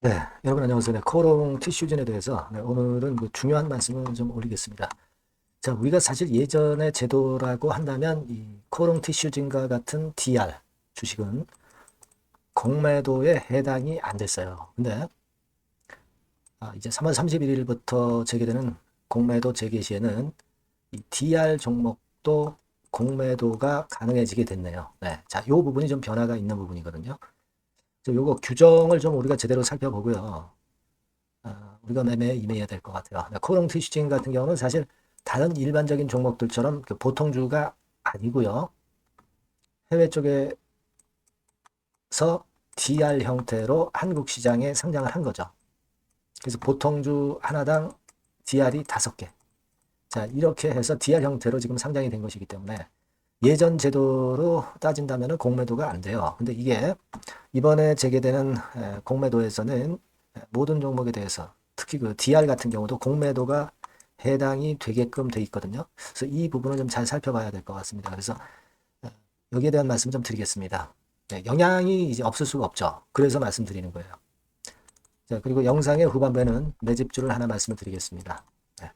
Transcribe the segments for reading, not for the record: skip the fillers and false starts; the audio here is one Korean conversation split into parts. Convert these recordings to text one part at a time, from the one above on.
네, 여러분 안녕하세요. 네, 코오롱 티슈진에 대해서 오늘은 그 중요한 말씀을 좀 올리겠습니다. 자, 우리가 사실 예전의 제도라고 한다면 이 코오롱 티슈진과 같은 DR 주식은 공매도에 해당이 안 됐어요. 근데 이제 3월 31일부터 재개되는 공매도 재개 시에는 이 DR 종목도 공매도가 가능해지게 됐네요. 네, 자, 이 부분이 좀 변화가 있는 부분이거든요. 요거 규정을 좀 우리가 제대로 살펴보고요. 우리가 매매에 임해야 될 것 같아요. 코롱 티슈징 같은 경우는 사실 다른 일반적인 종목들처럼 그 보통주가 아니고요. 해외 쪽에서 DR 형태로 한국 시장에 상장을 한 거죠. 그래서 보통주 하나당 DR이 5개. 자, 이렇게 해서 DR 형태로 지금 상장이 된 것이기 때문에 예전 제도로 따진다면 공매도가 안 돼요. 근데 이게 이번에 재개되는 공매도에서는 모든 종목에 대해서 특히 그 DR 같은 경우도 공매도가 해당이 되게끔 돼 있거든요. 그래서 이 부분을 좀 잘 살펴봐야 될 것 같습니다. 그래서 어, 여기에 대한 말씀 좀 드리겠습니다. 네, 영향이 이제 없을 수가 없죠. 그래서 말씀드리는 거예요. 자, 그리고 영상의 후반부에는 매집주를 하나 말씀을 드리겠습니다. 네.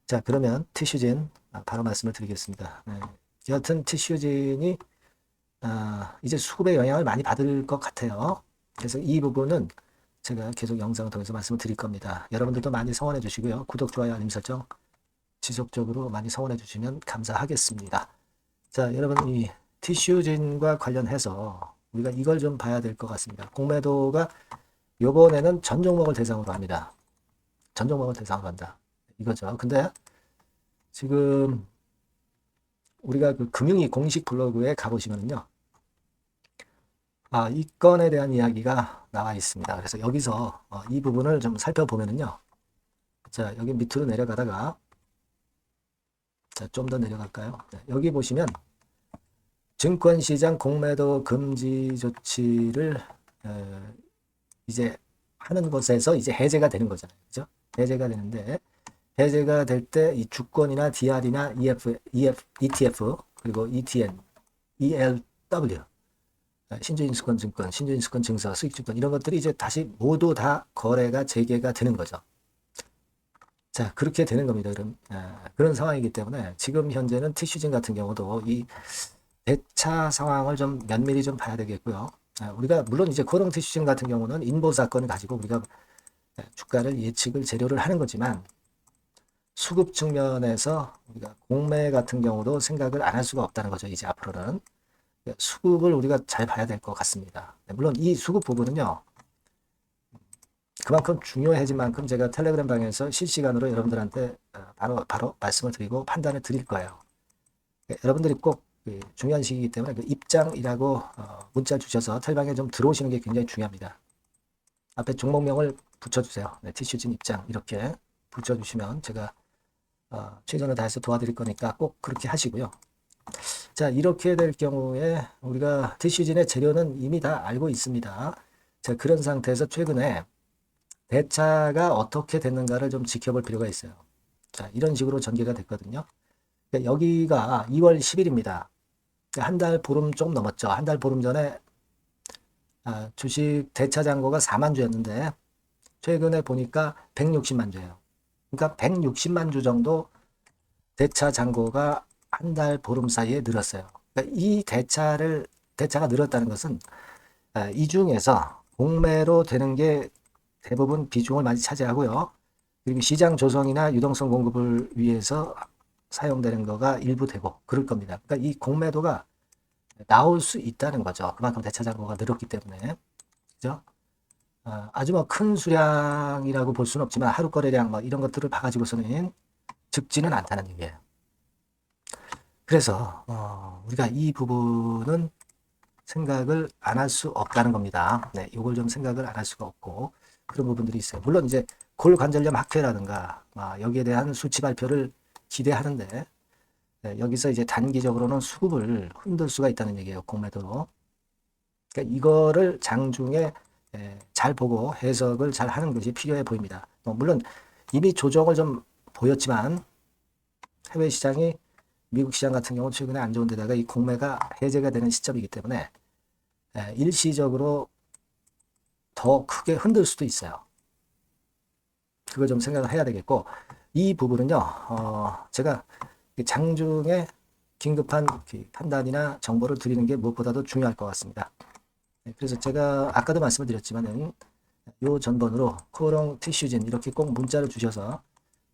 자, 그러면 티슈진 바로 말씀을 드리겠습니다. 네. 여하튼 티슈진이 이제 수급의 영향을 많이 받을 것 같아요. 그래서 이 부분은 제가 계속 영상을 통해서 말씀을 드릴 겁니다. 여러분들도 많이 성원해 주시고요. 구독, 좋아요, 알림 설정 지속적으로 많이 성원해 주시면 감사하겠습니다. 자, 여러분 이 티슈진과 관련해서 우리가 이걸 좀 봐야 될 것 같습니다. 공매도가 요번에는 전 종목을 대상으로 합니다. 전 종목을 대상으로 한다. 이거죠. 근데 지금 우리가 그 금융위 공식 블로그에 가보시면요. 이 건에 대한 이야기가 나와 있습니다. 그래서 여기서 이 부분을 좀 살펴보면요. 자, 여기 밑으로 내려가다가 자, 좀 더 내려갈까요? 네, 여기 보시면 증권시장 공매도 금지 조치를 이제 하는 것에서 이제 해제가 되는 거잖아요. 그죠? 해제가 되는데 해제가 될 때 이 주권이나 DR이나 ETF 그리고 ETN, ELW 신주인수권 증권, 신주인수권 증서, 수익증권 이런 것들이 이제 다시 모두 다 거래가 재개가 되는 거죠. 자, 그렇게 되는 겁니다. 그런 상황이기 때문에 지금 현재는 티슈진 같은 경우도 이 대차 상황을 좀 면밀히 좀 봐야 되겠고요. 우리가 물론 이제 코롱 티슈진 같은 경우는 인보 사건을 가지고 우리가 주가를 예측을 재료를 하는 거지만 수급 측면에서 우리가 공매 같은 경우도 생각을 안 할 수가 없다는 거죠. 이제 앞으로는 수급을 우리가 잘 봐야 될 것 같습니다. 물론 이 수급 부분은요. 그만큼 중요해진 만큼 제가 텔레그램 방에서 실시간으로 여러분들한테 바로 말씀을 드리고 판단을 드릴 거예요. 여러분들이 꼭 중요한 시기이기 때문에 그 입장이라고 문자 주셔서 텔방에 좀 들어오시는 게 굉장히 중요합니다. 앞에 종목명을 붙여주세요. 네, 티슈진 입장 이렇게 붙여주시면 제가 최선을 다해서 도와드릴 거니까 꼭 그렇게 하시고요. 자, 이렇게 될 경우에 우리가 티슈진의 재료는 이미 다 알고 있습니다. 자, 그런 상태에서 최근에 대차가 어떻게 됐는가를 좀 지켜볼 필요가 있어요. 자, 이런 식으로 전개가 됐거든요. 여기가 2월 10일입니다. 한 달 보름 좀 넘었죠. 한 달 보름 전에 주식 대차 잔고가 4만 주였는데 최근에 보니까 160만 주예요. 그러니까 160만 주 정도 대차 잔고가 한 달 보름 사이에 늘었어요. 그러니까 이 대차가 늘었다는 것은 이 중에서 공매로 되는 게 대부분 비중을 많이 차지하고요. 그리고 시장 조성이나 유동성 공급을 위해서 사용되는 거가 일부 되고 그럴 겁니다. 그러니까 이 공매도가 나올 수 있다는 거죠. 그만큼 대차 잔고가 늘었기 때문에. 그죠? 아주 뭐 큰 수량이라고 볼 수는 없지만 하루 거래량 뭐 이런 것들을 봐가지고서는 적지는 않다는 얘기예요. 그래서 우리가 이 부분은 생각을 안 할 수 없다는 겁니다. 네, 이걸 좀 생각을 안 할 수가 없고 그런 부분들이 있어요. 물론 이제 골관절염 학회라든가 여기에 대한 수치 발표를 기대하는데 네, 여기서 이제 단기적으로는 수급을 흔들 수가 있다는 얘기예요. 공매도로. 그러니까 이거를 장중에 잘 보고 해석을 잘 하는 것이 필요해 보입니다. 물론 이미 조정을 좀 보였지만 해외 시장이 미국 시장 같은 경우 최근에 안 좋은 데다가 이 공매가 해제가 되는 시점이기 때문에 일시적으로 더 크게 흔들 수도 있어요. 그거 좀 생각을 해야 되겠고, 이 부분은요, 제가 장중에 긴급한 판단이나 정보를 드리는 게 무엇보다도 중요할 것 같습니다. 그래서 제가 아까도 말씀을 드렸지만은 요 전번으로 코오롱 티슈진 이렇게 꼭 문자를 주셔서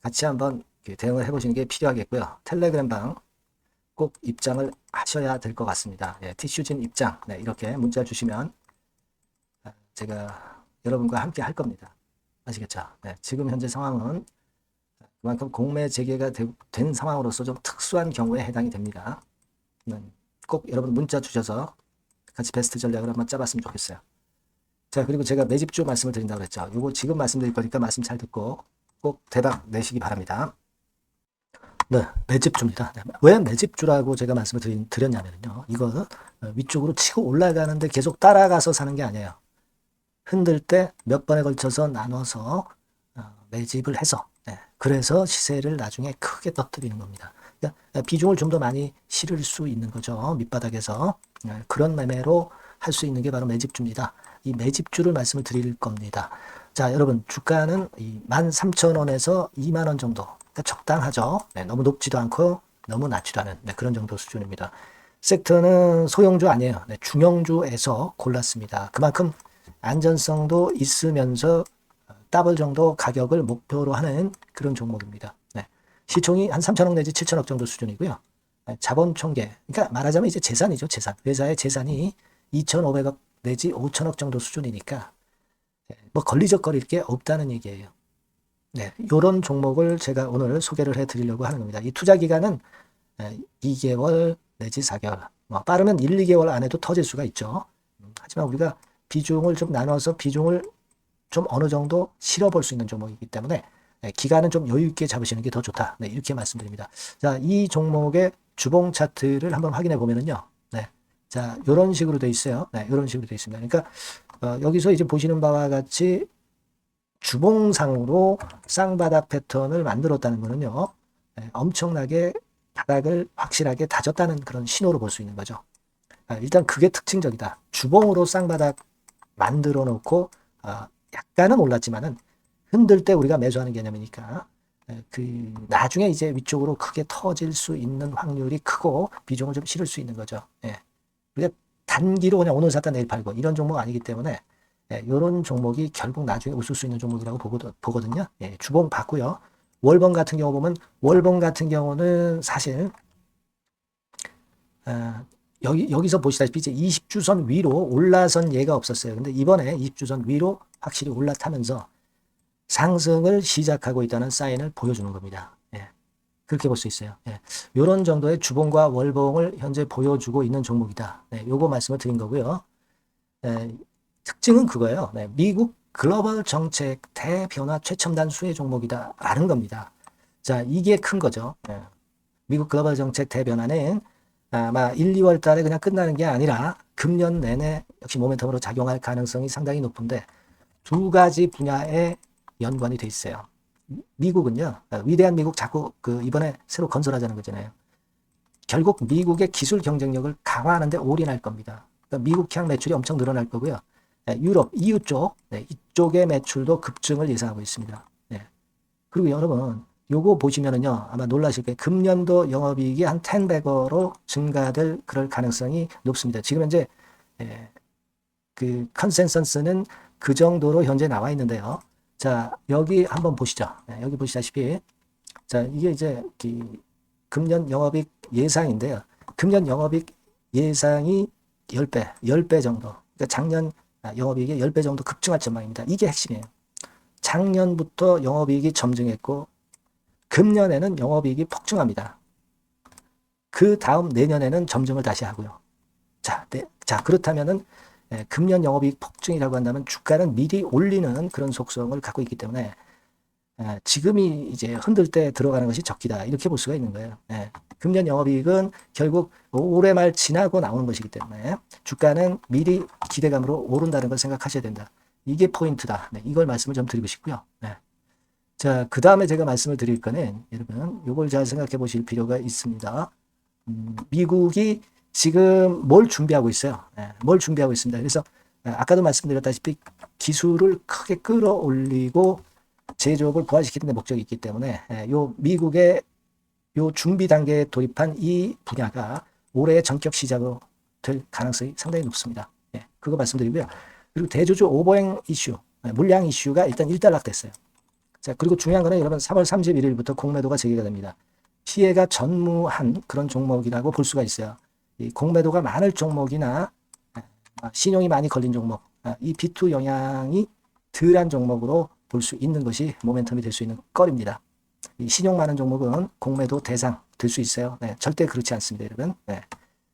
같이 한번 대응을 해보시는 게 필요하겠고요. 텔레그램 방 꼭 입장을 하셔야 될 것 같습니다. 티슈진 입장 이렇게 문자 주시면 제가 여러분과 함께 할 겁니다. 아시겠죠? 지금 현재 상황은 그만큼 공매 재개가 된 상황으로서 좀 특수한 경우에 해당이 됩니다. 꼭 여러분 문자 주셔서 같이 베스트 전략을 한번 짜봤으면 좋겠어요. 자, 그리고 제가 매집주 말씀을 드린다고 그랬죠. 요거 지금 말씀드릴 거니까 말씀 잘 듣고 꼭 대박 내시기 바랍니다. 네, 매집주입니다. 왜 매집주라고 제가 말씀을 드렸냐면요. 이거 위쪽으로 치고 올라가는데 계속 따라가서 사는 게 아니에요. 흔들 때 몇 번에 걸쳐서 나눠서 매집을 해서 그래서 시세를 나중에 크게 터뜨리는 겁니다. 그러니까 비중을 좀 더 많이 실을 수 있는 거죠. 밑바닥에서 그런 매매로 할 수 있는 게 바로 매집주입니다. 이 매집주를 말씀을 드릴 겁니다. 자, 여러분 주가는 13,000원에서 2만원 정도, 그러니까 적당하죠. 너무 높지도 않고 너무 낮지도 않은 그런 정도 수준입니다. 섹터는 소형주 아니에요. 중형주에서 골랐습니다. 그만큼 안전성도 있으면서 더블 정도 가격을 목표로 하는 그런 종목입니다. 시총이 한 3천억 내지 7천억 정도 수준이고요. 자본 총계, 그러니까 말하자면 이제 재산이죠. 재산. 회사의 재산이 2,500억 내지 5천억 정도 수준이니까 뭐 걸리적거릴 게 없다는 얘기예요. 이런 종목을 제가 오늘 소개를 해드리려고 하는 겁니다. 이 투자 기간은 2개월 내지 4개월, 빠르면 1, 2개월 안에도 터질 수가 있죠. 하지만 우리가 비중을 좀 나눠서 비중을 좀 어느 정도 실어볼 수 있는 종목이기 때문에 기간은 좀 여유 있게 잡으시는 게 더 좋다. 이렇게 말씀드립니다. 자, 이 종목의 주봉 차트를 한번 확인해 보면은요. 자, 이런 식으로 돼 있어요. 이런 식으로 돼 있습니다. 그러니까 여기서 이제 보시는 바와 같이 주봉상으로 쌍바닥 패턴을 만들었다는 거는요. 엄청나게 바닥을 확실하게 다졌다는 그런 신호로 볼 수 있는 거죠. 일단 그게 특징적이다. 주봉으로 쌍바닥 만들어 놓고 약간은 올랐지만은 흔들 때 우리가 매수하는 개념이니까 나중에 이제 위쪽으로 크게 터질 수 있는 확률이 크고 비중을 좀 실을 수 있는 거죠. 우리가 단기로 그냥 오늘 샀다 내일 팔고 이런 종목 아니기 때문에 이런 종목이 결국 나중에 웃을 수 있는 종목이라고 보거든요. 주봉 봤고요. 월봉 같은 경우 보면 월봉 같은 경우는 사실 여기서 보시다시피 이제 20주선 위로 올라선 예가 없었어요. 근데 이번에 20주선 위로 확실히 올라타면서 상승을 시작하고 있다는 사인을 보여주는 겁니다. 그렇게 볼 수 있어요. 이런 정도의 주봉과 월봉을 현재 보여주고 있는 종목이다. 요거 말씀을 드린 거고요. 특징은 그거예요. 미국 글로벌 정책 대변화 최첨단 수혜 종목이다 라는 겁니다. 자, 이게 큰 거죠. 미국 글로벌 정책 대변화는 아마 1, 2월 달에 그냥 끝나는 게 아니라 금년 내내 역시 모멘텀으로 작용할 가능성이 상당히 높은데 두 가지 분야에 연관이 돼 있어요. 미국은요, 위대한 미국 자꾸 이번에 새로 건설하자는 거잖아요. 결국 미국의 기술 경쟁력을 강화하는데 올인할 겁니다. 그러니까 미국향 매출이 엄청 늘어날 거고요. 유럽, EU 쪽, 이쪽의 매출도 급증을 예상하고 있습니다. 그리고 여러분, 요거 보시면은요, 아마 놀라실 거예요. 금년도 영업이익이 한 10배로 증가될 그럴 가능성이 높습니다. 지금 현재 그 컨센서스는 그 정도로 현재 나와 있는데요. 자, 여기 한번 보시죠. 여기 보시다시피, 자, 이게 이제 금년 영업이익 예상인데요. 금년 영업이익 예상이 10배 정도. 그러니까 작년 영업이익이 10배 정도 급증할 전망입니다. 이게 핵심이에요. 작년부터 영업이익이 점증했고, 금년에는 영업이익이 폭증합니다. 그 다음 내년에는 점증을 다시 하고요. 자, 그렇다면은 금년 영업이익 폭증이라고 한다면 주가는 미리 올리는 그런 속성을 갖고 있기 때문에 지금이 이제 흔들 때 들어가는 것이 적기다 이렇게 볼 수가 있는 거예요. 금년 영업이익은 결국 올해 말 지나고 나오는 것이기 때문에 주가는 미리 기대감으로 오른다는 걸 생각하셔야 된다. 이게 포인트다. 이걸 말씀을 좀 드리고 싶고요. 자, 그 다음에 제가 말씀을 드릴 거는 여러분 이걸 잘 생각해 보실 필요가 있습니다. 미국이 지금 뭘 준비하고 있어요? 뭘 준비하고 있습니다. 그래서 아까도 말씀드렸다시피 기술을 크게 끌어올리고 제조업을 부활시키는 데 목적이 있기 때문에 요 미국의 요 준비 단계에 돌입한 이 분야가 올해의 전격 시작으로 될 가능성이 상당히 높습니다. 그거 말씀드리고요. 그리고 대주주 오버행 이슈, 물량 이슈가 일단 일단락됐어요. 자, 그리고 중요한 거는 여러분 3월 31일부터 공매도가 재개가 됩니다. 피해가 전무한 그런 종목이라고 볼 수가 있어요. 이 공매도가 많을 종목이나 신용이 많이 걸린 종목, 이 B2 영향이 덜한 종목으로 볼 수 있는 것이 모멘텀이 될 수 있는 거리입니다. 이 신용 많은 종목은 공매도 대상 될 수 있어요. 절대 그렇지 않습니다, 여러분.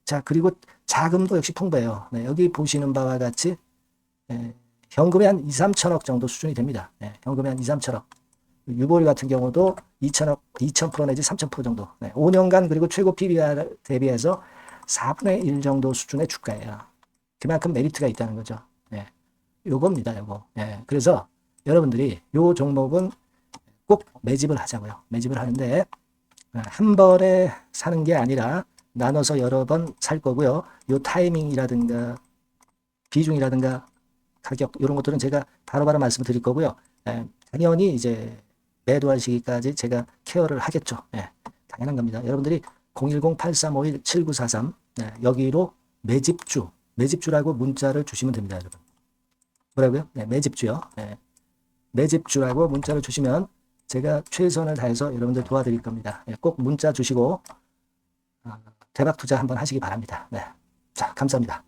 자, 그리고 자금도 역시 풍부해요. 여기 보시는 바와 같이 현금이 한 2, 3천억 정도 수준이 됩니다. 현금이 한 2, 3천억. 유보리 같은 경우도 2천억, 2,000% 내지 3,000% 정도. 5년간 그리고 최고 PBR 대비해서 4분의 1 정도 수준의 주가예요. 그만큼 메리트가 있다는 거죠. 요겁니다, 요거. 그래서 여러분들이 요 종목은 꼭 매집을 하자고요. 매집을 하는데 한 번에 사는 게 아니라 나눠서 여러 번 살 거고요. 요 타이밍이라든가 비중이라든가 가격 이런 것들은 제가 바로바로 말씀을 드릴 거고요. 당연히 이제 매도할 시기까지 제가 케어를 하겠죠. 당연한 겁니다. 여러분들이 010-8351-7943 여기로 매집주라고 문자를 주시면 됩니다, 여러분. 뭐라고요? 매집주요. 매집주라고 문자를 주시면 제가 최선을 다해서 여러분들 도와드릴 겁니다. 꼭 문자 주시고 대박 투자 한번 하시기 바랍니다. 자, 감사합니다.